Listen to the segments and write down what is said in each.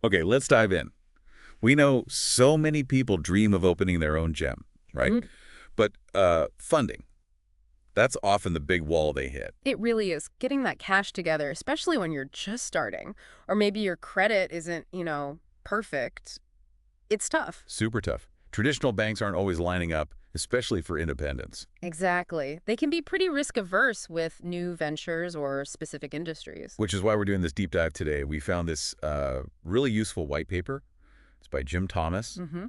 Okay, let's dive in. We know so many people dream of opening their own gym, right? Mhm. But funding, that's often the big wall they hit. It really is getting that cash together, especially when you're just starting, or maybe your credit isn't, perfect. It's tough. Super tough. Traditional banks aren't always lining up, especially for independents, Exactly. They can be pretty risk averse with new ventures or specific industries. which is why we're doing this deep dive today. We found this really useful white paper. It's by jthomas, Mm-hmm.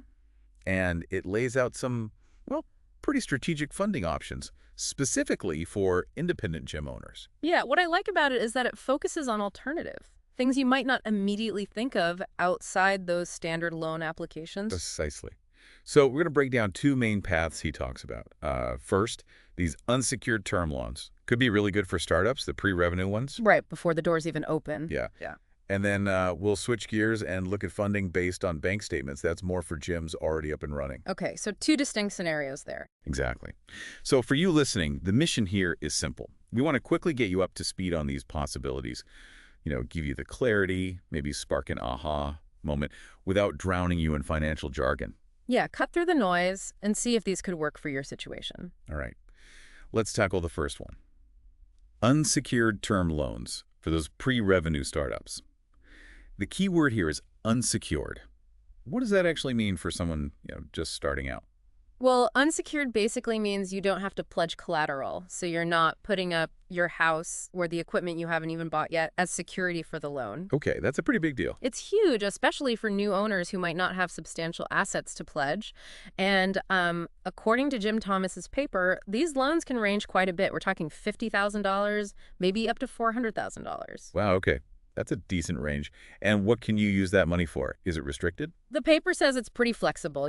and it lays out some, well, pretty strategic funding options, specifically for independent gym owners. Yeah, what I like about it is that it focuses on alternative things you might not immediately think of outside those standard loan applications. Precisely. So we're going to break down two main paths he talks about. First, these unsecured term loans could be really good for startups, the pre-revenue ones. Right, before the doors even open. Yeah. Yeah. And then we'll switch gears and look at funding based on bank statements. That's more for gyms already up and running. Okay, so two distinct scenarios there. Exactly. So for you listening, the mission here is simple. We want to quickly get you up to speed on these possibilities, give you the clarity, maybe spark an aha moment without drowning you in financial jargon. Yeah, cut through the noise and see if these could work for your situation. All right. Let's tackle the first one. Unsecured term loans for those pre-revenue startups. The key word here is unsecured. What does that actually mean for someone, just starting out? Well, unsecured basically means you don't have to pledge collateral. So you're not putting up your house or the equipment you haven't even bought yet as security for the loan. Okay, that's a pretty big deal. It's huge, especially for new owners who might not have substantial assets to pledge. And according to Jim Thomas's paper, these loans can range quite a bit. We're talking $50,000, maybe up to $400,000. Wow, okay. That's a decent range. And what can you use that money for? Is it restricted? The paper says it's pretty flexible,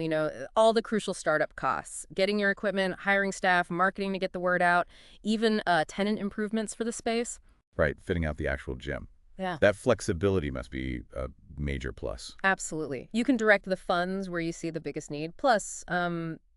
all the crucial startup costs, getting your equipment, hiring staff, marketing to get the word out, even tenant improvements for the space. Right, fitting out the actual gym. Yeah. That flexibility must be a major plus. Absolutely. You can direct the funds where you see the biggest need. Plus,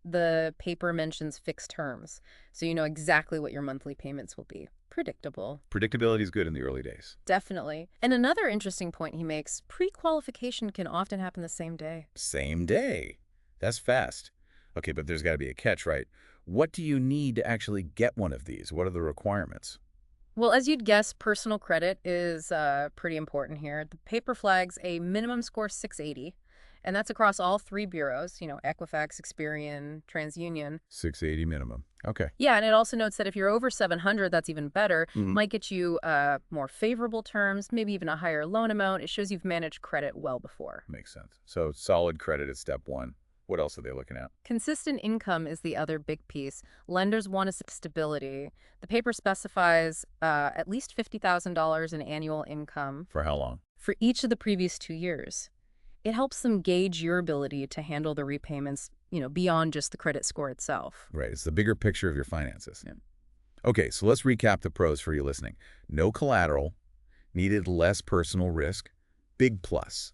the paper mentions fixed terms, so you know exactly what your monthly payments will be. Predictable. Predictability is good in the early days. Definitely. And another interesting point he makes, pre-qualification can often happen the same day. Same day. That's fast. Okay, but there's got to be a catch, right? What do you need to actually get one of these? What are the requirements? Well, as you'd guess, personal credit is pretty important here. The paper flags a minimum score 680, and that's across all three bureaus, Equifax, Experian, TransUnion. 680 minimum. Okay. Yeah, and it also notes that if you're over 700, that's even better. Mhm. Might get you more favorable terms, maybe even a higher loan amount. It shows you've managed credit well before. Makes sense. So solid credit is step one. What else are they looking at? Consistent income is the other big piece. Lenders want stability. The paper specifies at least $50,000 in annual income For how long? for each of the previous 2 years. It helps them gauge your ability to handle the repayments, beyond just the credit score itself. Right. It's the bigger picture of your finances. Yeah. Okay, so let's recap the pros for you listening. No collateral, needed less personal risk, big plus.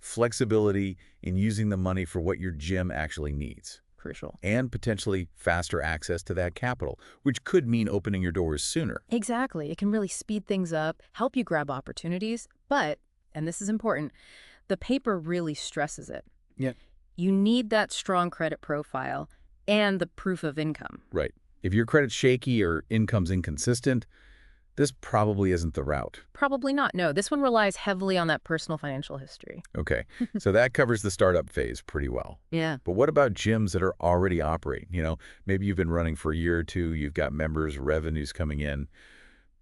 Flexibility in using the money for what your gym actually needs. Crucial. And potentially faster access to that capital, which could mean opening your doors sooner. Exactly. It can really speed things up, help you grab opportunities, but, and this is important, the paper really stresses it. Yeah. You need that strong credit profile and the proof of income. Right. If your credit's shaky or income's inconsistent, this probably isn't the route. Probably not. No, this one relies heavily on that personal financial history. Okay, so that covers the startup phase pretty well. Yeah. But what about gyms that are already operating? Maybe you've been running for a year or two, you've got members, revenues coming in,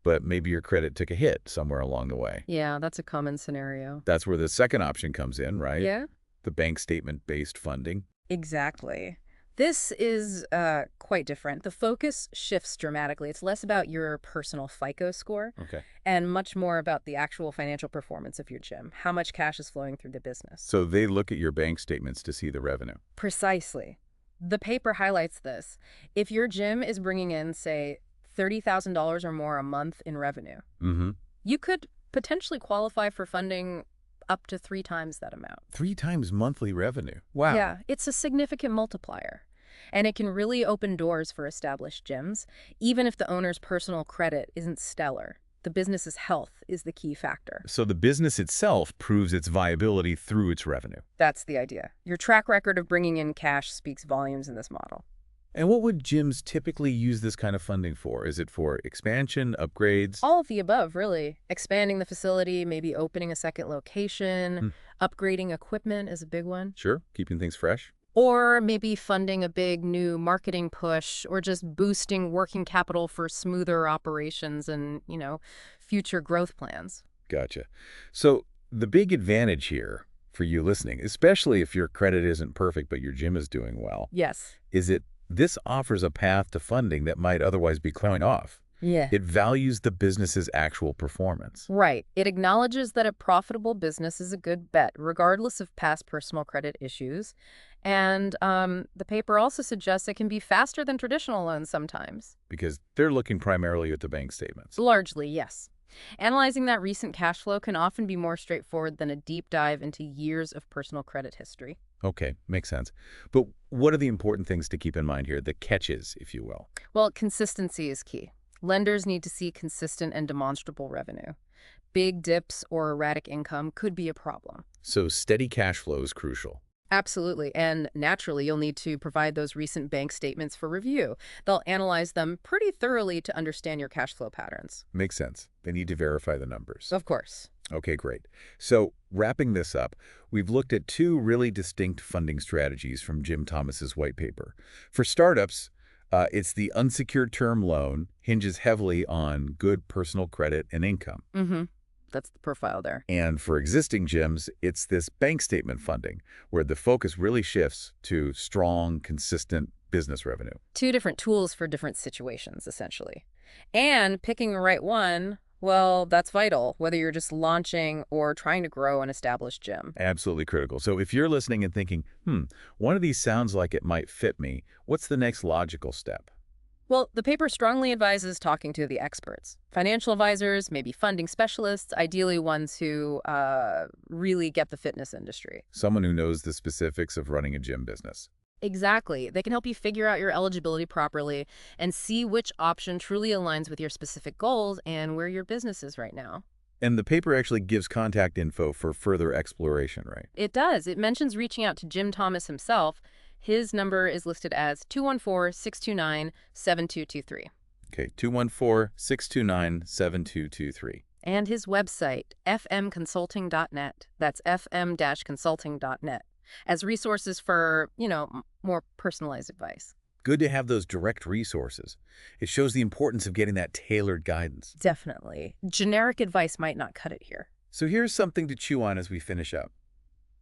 but maybe your credit took a hit somewhere along the way. Yeah, that's a common scenario. That's where the second option comes in, right? Yeah. The bank statement-based funding. Exactly. This is quite different. The focus shifts dramatically. It's less about your personal FICO score Okay. and much more about the actual financial performance of your gym, how much cash is flowing through the business. So they look at your bank statements to see the revenue. Precisely. The paper highlights this. If your gym is bringing in, say, $30,000 or more a month in revenue, you could potentially qualify for funding up to 3 times that amount. 3 times monthly revenue. Wow. Yeah, it's a significant multiplier. And it can really open doors for established gyms, even if the owner's personal credit isn't stellar. The business's health is the key factor. So the business itself proves its viability through its revenue. That's the idea. Your track record of bringing in cash speaks volumes in this model. And what would gyms typically use this kind of funding for? Is it for expansion, upgrades? All of the above, really. Expanding the facility, maybe opening a second location, upgrading equipment is a big one. Sure, keeping things fresh. Or maybe funding a big new marketing push, or just boosting working capital for smoother operations and, future growth plans. Gotcha. So the big advantage here for you listening, especially if your credit isn't perfect but your gym is doing well, Yes. is this offers a path to funding that might otherwise be clowning off. Yeah. It values the business's actual performance. Right. It acknowledges that a profitable business is a good bet, regardless of past personal credit issues. And the paper also suggests it can be faster than traditional loans sometimes. Because they're looking primarily at the bank statements. Largely, yes. Analyzing that recent cash flow can often be more straightforward than a deep dive into years of personal credit history. Okay, makes sense. But what are the important things to keep in mind here, the catches, if you will? Well, consistency is key. Lenders need to see consistent and demonstrable revenue. Big dips or erratic income could be a problem. So steady cash flow is crucial. Absolutely. And naturally, you'll need to provide those recent bank statements for review. They'll analyze them pretty thoroughly to understand your cash flow patterns. Makes sense. They need to verify the numbers. Of course. Okay, great. So wrapping this up, we've looked at two really distinct funding strategies from Jim Thomas's white paper. For startups, it's the unsecured term loan, hinges heavily on good personal credit and income. That's the profile there. And for existing gyms, it's this bank statement funding, where the focus really shifts to strong, consistent business revenue. Two different tools for different situations, essentially. And picking the right one, well, that's vital, whether you're just launching or trying to grow an established gym. Absolutely critical. So if you're listening and thinking, one of these sounds like it might fit me, what's the next logical step? Well, the paper strongly advises talking to the experts. Financial advisors, maybe funding specialists, ideally ones who really get the fitness industry. Someone who knows the specifics of running a gym business. Exactly. They can help you figure out your eligibility properly and see which option truly aligns with your specific goals and where your business is right now. And the paper actually gives contact info for further exploration, right? It does. It mentions reaching out to Jim Thomas himself. His number is listed as 214-629-7223. Okay, 214-629-7223. And his website, fmconsulting.net. That's fm-consulting.net. As resources for, more personalized advice. Good to have those direct resources. It shows the importance of getting that tailored guidance. Definitely. Generic advice might not cut it here. So here's something to chew on as we finish up.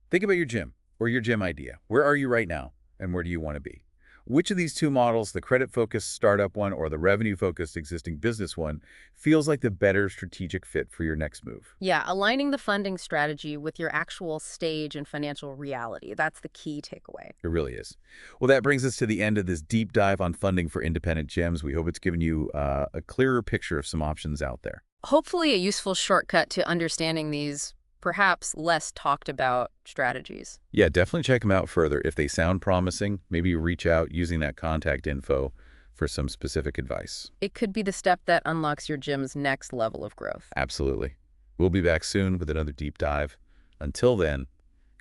Think about your gym or your gym idea. Where are you right now? And where do you want to be? Which of these two models, the credit-focused startup one or the revenue-focused existing business one, feels like the better strategic fit for your next move? Yeah, aligning the funding strategy with your actual stage and financial reality. That's the key takeaway. It really is. Well, that brings us to the end of this deep dive on funding for independent gyms. We hope it's given you a clearer picture of some options out there. Hopefully a useful shortcut to understanding these perhaps less talked about strategies. Yeah, definitely check them out further. If they sound promising, maybe reach out using that contact info for some specific advice. It could be the step that unlocks your gym's next level of growth. Absolutely. We'll be back soon with another deep dive. Until then,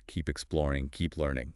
keep exploring, keep learning.